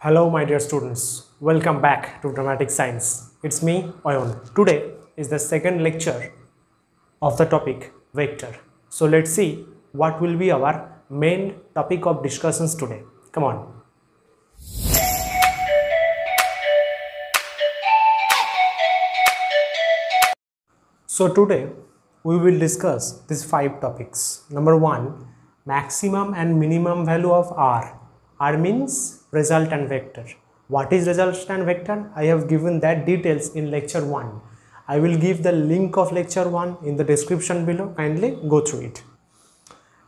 Hello my dear students, welcome back to Dramatic Science. It's me, Oyon. Today is the second lecture of the topic vector. So let's see what will be our main topic of discussions today. Come on. So today we will discuss these 5 topics. Number 1, maximum and minimum value of R. R means resultant vector. What is resultant vector? I have given that details in lecture 1. I will give the link of lecture 1 in the description below. Kindly go through it.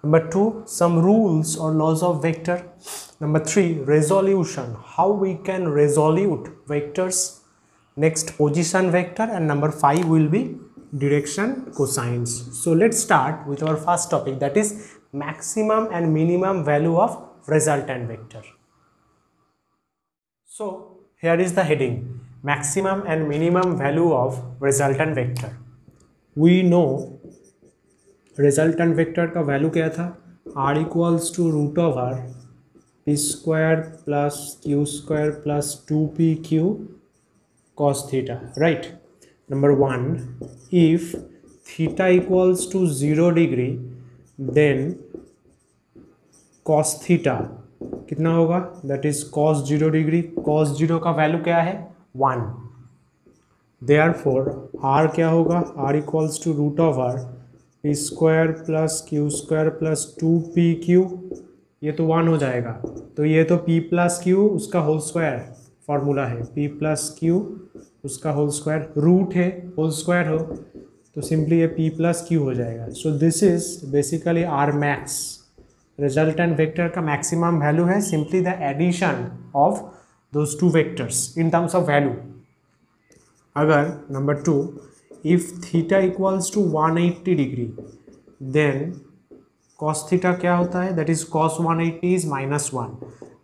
Number 2, some rules or laws of vector. Number 3, resolution. How we can resolute vectors. Next, position vector, and number 5 will be direction cosines. So let's start with our first topic, that is maximum and minimum value of resultant vector. So here is the heading, maximum and minimum value of resultant vector. We know resultant vector का value क्या था, r equals to root over p square plus q square plus 2pq cos theta, right? Number 1, if theta equals to 0 degree, then cos theta कितना होगा, that is cos 0 degree. cos 0 का value क्या है, 1. Therefore r क्या होगा, r equals to root over p square plus q square plus 2pq, ये तो 1 हो जाएगा. तो ये तो p plus q उसका होल स्क्वायर फॉर्मूला है, p plus q उसका होल स्क्वायर, रूट है, होल स्क्वायर हो तो सिंपली ये p plus q हो जाएगा. So this is basically r max. Resultant vector का मैक्सिमम वैल्यू है simply the addition of those two vectors in terms of value. अगर number 2, if theta equals to 180 degree, then cos theta क्या होता है, that is cos 180 is -1.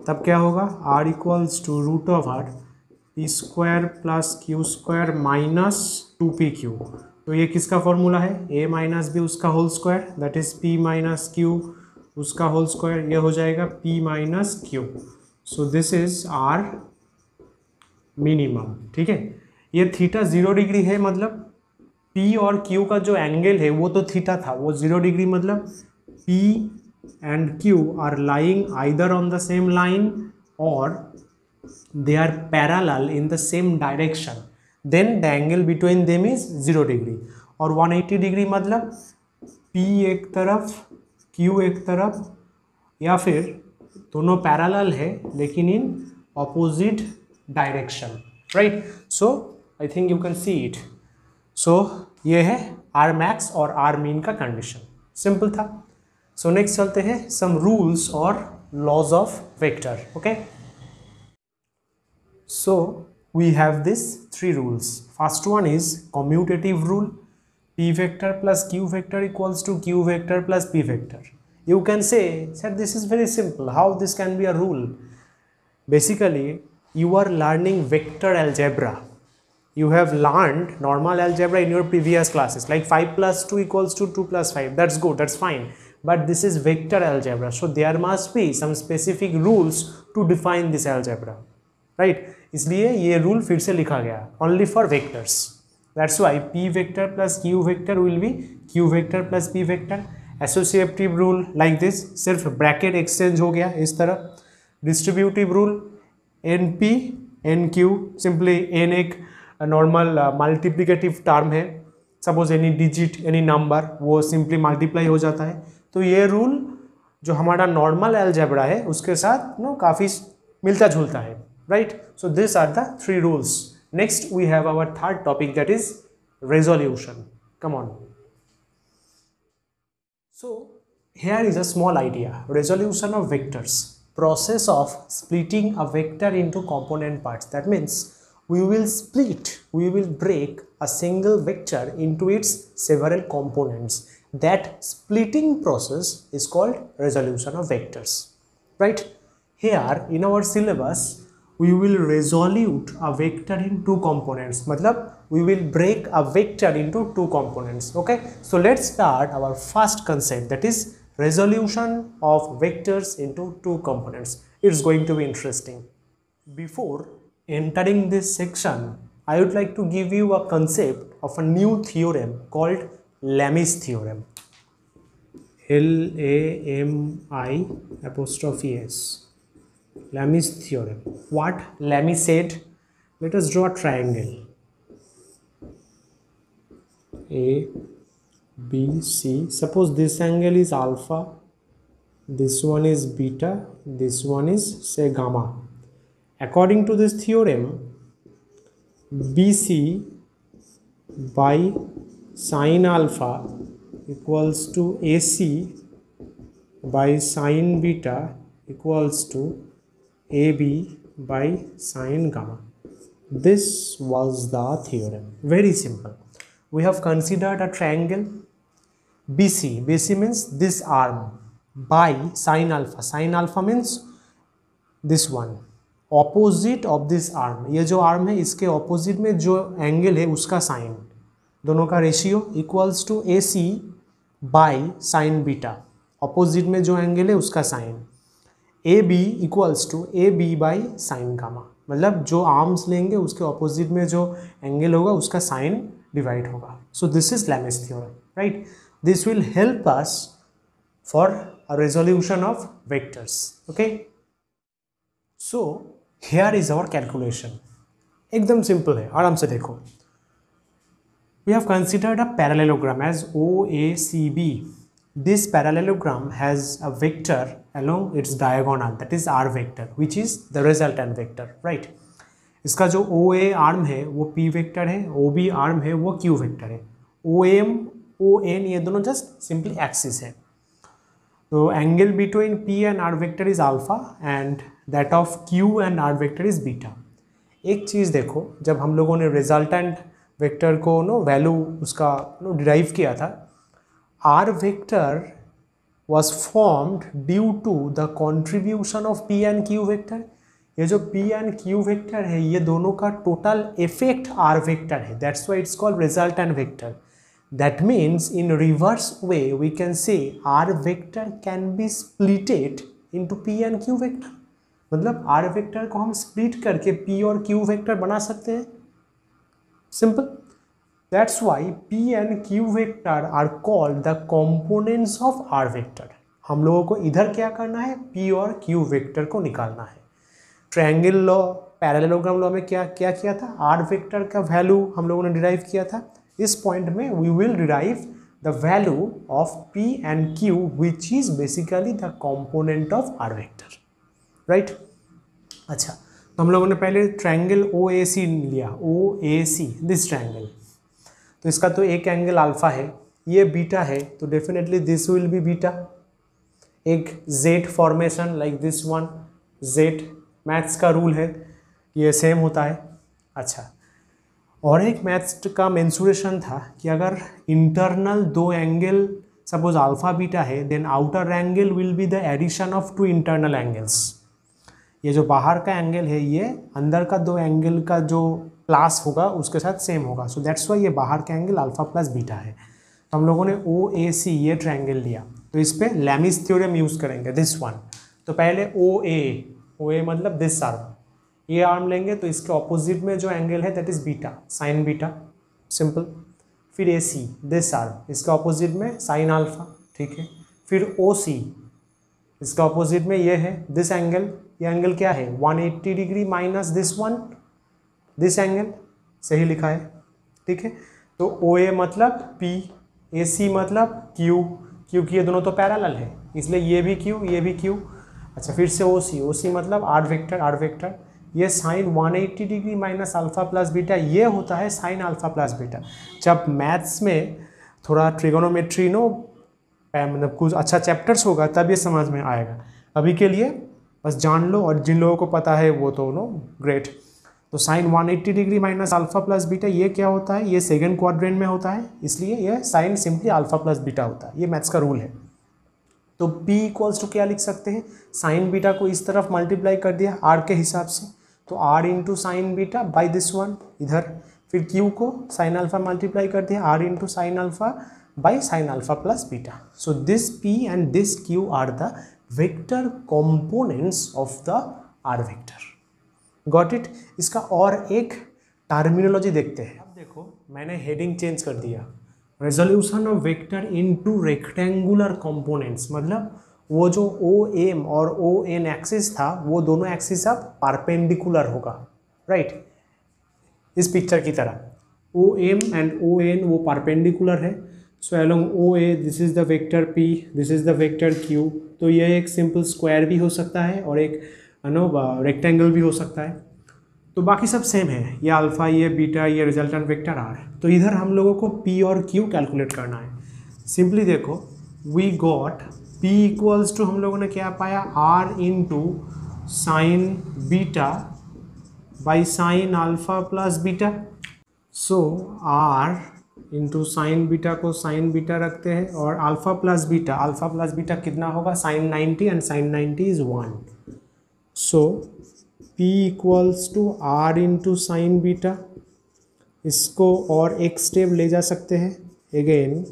तब क्या होगा, r equals to root over p square plus q square minus 2pq. तो ये किसका फॉर्मूला है, a माइनस बी उसका whole square, that is p minus q उसका होल स्क्वायर, ये हो जाएगा p minus q. So this is r minimum. ठीक है, ये थीटा 0 डिग्री है, मतलब p और q का जो एंगल है वो तो थीटा था, वो 0 डिग्री मतलब p and q are lying either on the same line or they are parallel in the same direction, then the angle between them is 0 degree. और 180 डिग्री मतलब p एक तरफ q एक तरफ, या फिर दोनों पैरेलल है लेकिन in opposite direction, right? So I think you can see it. So ये है r max और r min का कंडीशन. सिंपल था. सो नेक्स्ट चलते हैं सम रूल्स और laws of vector. Okay, so we have this 3 rules. First one is commutative rule, p vector plus q vector equals to q vector plus p vector. You can say, sir, this is very simple. How this can be a rule? Basically, you are learning vector algebra. You have learned normal algebra in your previous classes, like 5 plus 2 equals to 2 plus 5. That's good, that's fine. But this is vector algebra. So there must be some specific rules to define this algebra, right? इसलिए ये rule फिर से लिखा गया, only for vectors. That's why p vector plus q vector will be q vector plus p vector. Associative rule like this, सिर्फ bracket exchange हो गया इस तरह. Distributive rule np nq, simply n एक नॉर्मल मल्टीप्लिकेटिव टर्म है, suppose any digit any number वो simply multiply हो जाता है. तो ये रूल जो हमारा नॉर्मल अलजेब्रा है उसके साथ काफ़ी मिलता जुलता है, right? So this are the 3 rules. Next we have our third topic, that is resolution. Come on. So here is a small idea, resolution of vectors, process of splitting a vector into component parts. That means we will break a single vector into its several components. That splitting process is called resolution of vectors, right? Here in our syllabus we will resolute a vector in 2 components. मतलब we will break a vector into 2 components. Okay, so let's start our first concept, that is resolution of vectors into 2 components. It's going to be interesting. Before entering this section, I would like to give you a concept of a new theorem called Lami's theorem. Lami''s. Lami's theorem. What Lami said? Let us draw a triangle. A, B, C. Suppose this angle is alpha, this one is beta, this one is say gamma. According to this theorem, BC by sine alpha equals to AC by sine beta equals to AB by sine gamma. This was the theorem. Very simple. We have considered a triangle BC. BC means this arm by sine alpha. Sine alpha means this one. Opposite of this arm. ये जो arm है इसके opposite में जो angle है उसका sin. दोनों का ratio equals to AC by sin beta. Opposite में जो angle है उसका sin. AB equals to AB by sin gamma. मतलब जो arms लेंगे उसके opposite में जो angle होगा उसका sin divide होगा. So this is Lami's theorem, right? This will help us for a resolution of vectors. Okay? So here is our calculation. एकदम simple है, आराम से देखो. We have considered a parallelogram as OACB. This parallelogram has a vector along its diagonal, that is R vector, which is the resultant vector, right? इसका जो OA arm है वो P vector है, OB आर्म है वो Q vector है. OM, ON ये दोनों जस्ट सिंपली एक्सिस है. तो angle between P and R vector is alpha and that of Q and R vector is beta. एक चीज़ देखो, जब हम लोगों ने रिजल्टेंट वेक्टर को वैल्यू उसका डिराइव किया था, R vector was formed due to the contribution of P and Q vector. ये जो P and Q वेक्टर है ये दोनों का टोटल इफेक्ट R वेक्टर है. That's why it's called resultant vector. That means in reverse way we can say R vector can be splitted into P and Q vector. मतलब R vector को हम split करके P और Q vector बना सकते हैं. Simple. That's why P and Q vector are called the components of R vector. हम लोगों को इधर क्या करना है? P और Q vector को निकालना है. ट्रायंगल लॉ, पैरेललोग्राम लॉ में क्या किया था? R vector का वैल्यू हम लोगों ने डिराइव किया था. इस पॉइंट में we will derive the value of P and Q which is basically the component of R vector, right? अच्छा, तो हम लोगों ने पहले ट्रायंगल OAC लिया. OAC दिस ट्रायंगल, तो इसका तो एक एंगल अल्फा है, ये बीटा है, तो definitely this will be beta. एक Z formation like this one, Z maths का रूल है, ये सेम होता है. अच्छा, और एक मैथ्स का मेंसुरेशन था कि अगर इंटरनल दो एंगल सपोज अल्फा बीटा है, then outer angle will be the addition of two internal angles. ये जो बाहर का एंगल है ये अंदर का दो एंगल का जो प्लस होगा उसके साथ सेम होगा. सो दैट्स वाई ये बाहर का एंगल अल्फा प्लस बीटा है. तो हम लोगों ने OAC ये ट्रायंगल लिया, तो इस पर लैमिस थ्योरम यूज़ करेंगे, दिस वन. तो पहले OA मतलब दिस आर्म, ये आर्म लेंगे तो इसके ऑपोजिट में जो एंगल है that is beta, sign beta, simple. फिर AC दिस आर्म, इसके ऑपोजिट में साइन अल्फा, ठीक है. फिर OC इसका ऑपोजिट में ये है दिस एंगल, ये एंगल क्या है? 180 degree minus this one, this angle, सही लिखा है, ठीक है. तो OA मतलब P, AC मतलब Q, क्योंकि ये दोनों तो पैरेलल है इसलिए ये भी Q, ये भी Q. अच्छा, फिर से OC मतलब R वेक्टर, ये sine 180 degree minus alpha plus beta, ये होता है साइन अल्फा प्लस बीटा. जब मैथ्स में थोड़ा ट्रिगोनोमेट्री मतलब कुछ अच्छा चैप्टर्स होगा तब ये समझ में आएगा. अभी के लिए बस जान लो, और जिन लोगों को पता है वो तो ग्रेट. तो sine 180 degree minus alpha plus beta ये क्या होता है? ये सेकंड क्वाड्रेंट में होता है, इसलिए ये sine simply alpha plus beta होता है. ये मैथ्स का रूल है. तो P इक्वल्स टू क्या लिख सकते हैं? साइन बीटा को इस तरफ मल्टीप्लाई कर दिया R के हिसाब से, तो R into sine beta by this one इधर. फिर Q को साइन अल्फा मल्टीप्लाई कर दिया R into sine alpha by sine alpha plus beta. So this P and this Q are the vector components of the R vector. Got it. इसका और एक terminology देखते हैं। अब देखो मैंने हेडिंग चेंज कर दिया, resolution of vector into rectangular components, मतलब वो जो ओ एम और ओ एन एक्सिस था वो दोनों एक्सिस अब परपेंडिकुलर होगा, राइट, इस पिक्चर की तरह O M and O N वो परपेंडिकुलर है। So along O A this is the vector P, this is the vector Q. तो ये एक सिंपल स्क्वायर भी हो सकता है और एक रेक्टेंगल भी हो सकता है। तो बाकी सब सेम है, ये अल्फा, ये बीटा, ये रिजल्टेंट वेक्टर आर है। तो इधर हम लोगों को पी और क्यू कैलकुलेट करना है। सिंपली देखो we got P equals to, हम लोगों ने क्या पाया, R into sine beta by sine alpha plus beta. So R into sine beta को साइन बीटा रखते हैं और अल्फा प्लस बीटा कितना होगा, sine 90 and sine 90 is 1। So P equals to R into sine beta, इसको और एक step ले जा सकते हैं, again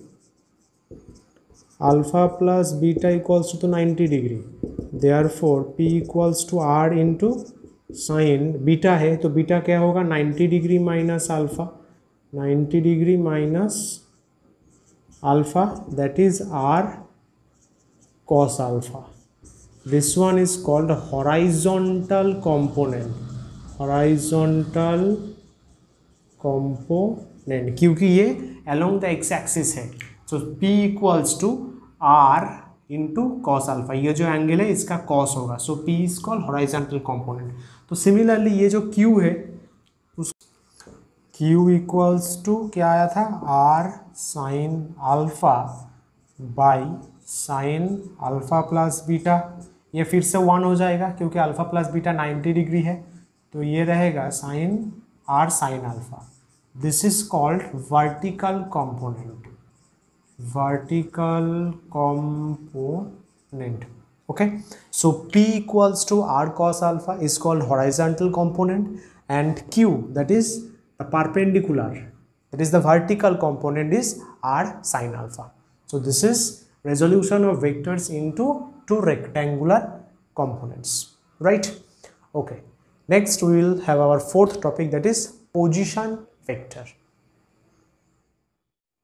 alpha plus beta equals to 90 degree, therefore P equals to R into sine beta है तो बीटा क्या होगा, 90 degree minus alpha, 90 degree minus alpha, that is R cos alpha. This one is called horizontal component, horizontal component, क्योंकि ये along the x axis है। So P equals to R into cos alpha, ये जो angle है इसका cos होगा। So P is called horizontal component। तो similarly ये जो Q है उस Q इक्वल्स टू क्या आया था, R sign alpha by sine alpha plus beta, ये फिर से 1 हो जाएगा क्योंकि अल्फा प्लस बीटा 90 डिग्री है, तो ये रहेगा sine R sine alpha. This is called vertical component, vertical component. Okay, so P equals to R cos alpha is called horizontal component and Q, that is the perpendicular, that is the vertical component, is R sin alpha. So this is resolution of vectors into two rectangular components, right? Okay, next we will have our fourth topic, that is position vector.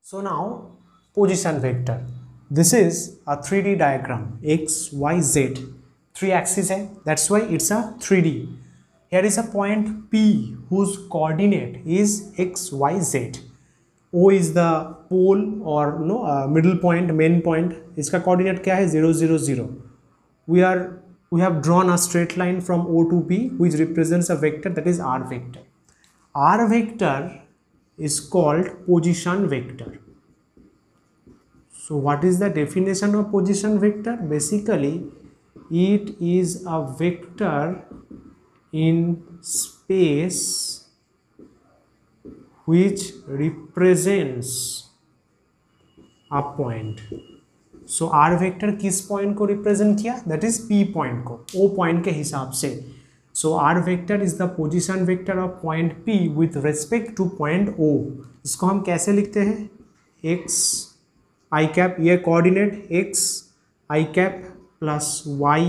So now position vector, this is a 3D diagram, x y z, 3 axes hai, that's why it's a 3D. Here is a point P whose coordinate is x y z. O is the pole or middle point, main point, इसका coordinate क्या है, 0 0 0. We have drawn a straight line from O to P which represents a vector, that is R vector. R vector is called position vector. So what is the definition of position vector? Basically it is a vector in space which represents a point. So R vector किस point को represent किया, that is P point को, O point के हिसाब से। So R vector is the position vector of point P with respect to point O. इसको हम कैसे लिखते हैं, x I cap, ये coordinate x I cap plus y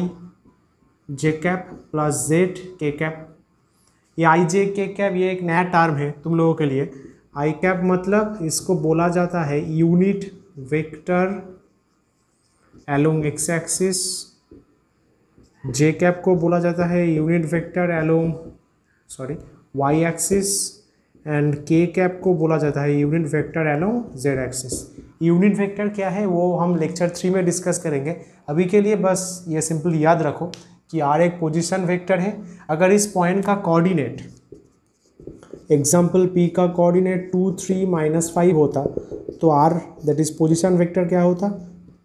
j cap plus z k cap, ये आई जे के कैप ये एक नया टर्म है तुम लोगों के लिए। आई कैप मतलब इसको बोला जाता है unit vector along X axis, J cap को बोला जाता है unit vector along Y axis, and K cap को बोला जाता है unit vector along Z axis. Unit vector क्या है वो हम लेक्चर 3 में डिस्कस करेंगे, अभी के लिए बस ये सिंपल याद रखो कि आर एक पोजीशन वेक्टर है। अगर इस पॉइंट का कोऑर्डिनेट, एग्जाम्पल P का कोऑर्डिनेट 2 3 -5 होता तो R that is position vector क्या होता,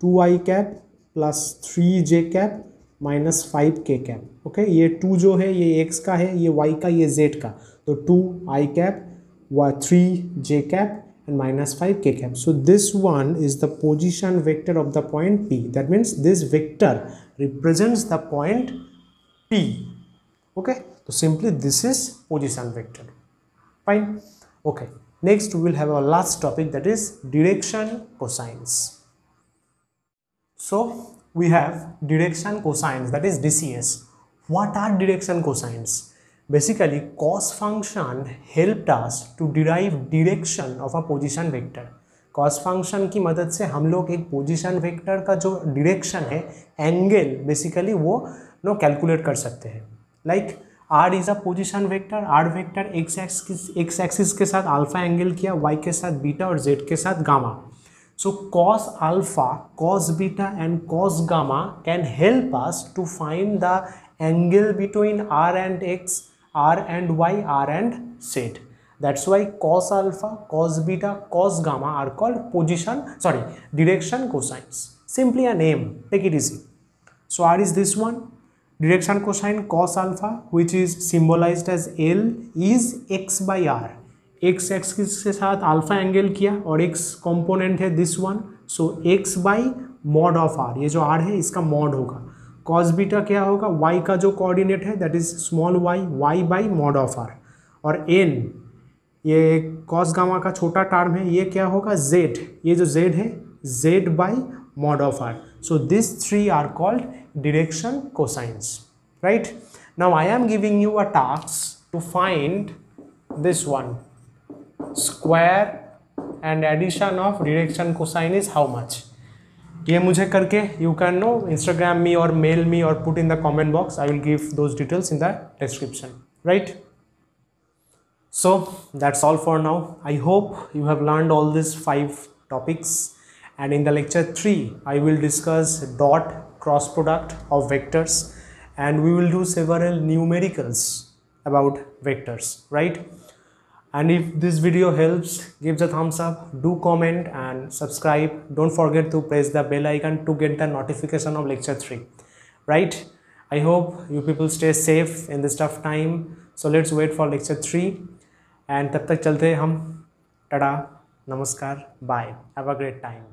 2i cap plus 3j cap minus 5k cap. Okay, ये 2 जो है ये x का है, ये y का, ये z का, तो 2i कैप व 3j cap and minus 5k cap. So this one is the position vector of the point P. That means this vector represents the point P. Okay, so simply this is position vector. Fine. Okay, next we will have our last topic, that is direction cosines. So we have direction cosines, that is DCS. What are direction cosines? Basically, cos function helped us to derive direction of a position vector. cos function की मदद से हम लोग एक position vector का जो direction है, angle basically वो कैलकुलेट कर सकते हैं. Like R is a position vector. R vector X axis के साथ अल्फा एंगल किया, वाई के साथ बीटा और जेड के साथ gamma. So cos alpha, cos beta and cos gamma can help us to find the angle between r and x, r and y, r and z. That's why cos alpha, cos beta, cos gamma are called direction cosines. Simply a name, take it easy. So r is this one, direction cosine cos alpha, which is symbolized as L, is x by r. X axis के साथ alpha angle किया और X component है this one, so X by mod of R. ये जो are है इसका mod होगा. कॉस बीटा क्या होगा, वाई का जो कोऑर्डिनेट है that is small Y, Y by mod of R. और एन ये कॉस गामा का छोटा टर्म है, ये क्या होगा जेड. ये जो जेड है Z by mod of R. So this three R called direction cosines. Right now I am giving you a task to find this one. Square and addition of direction cosine is how much. ये मुझे करके you can know Instagram me और mail me और put in the comment box. I will give those details in the description. Right, so that's all for now. I hope you have learned all this 5 topics and in the lecture 3 I will discuss dot cross product of vectors and we will do several numericals about vectors. Right, and if this video helps, give the thumbs up, do comment and subscribe. Don't forget to press the bell icon to get the notification of lecture 3. Right, I hope you people stay safe in this tough time. So let's wait for lecture 3 and तब तक चलते हम. tada, namaskar, bye, have a great time.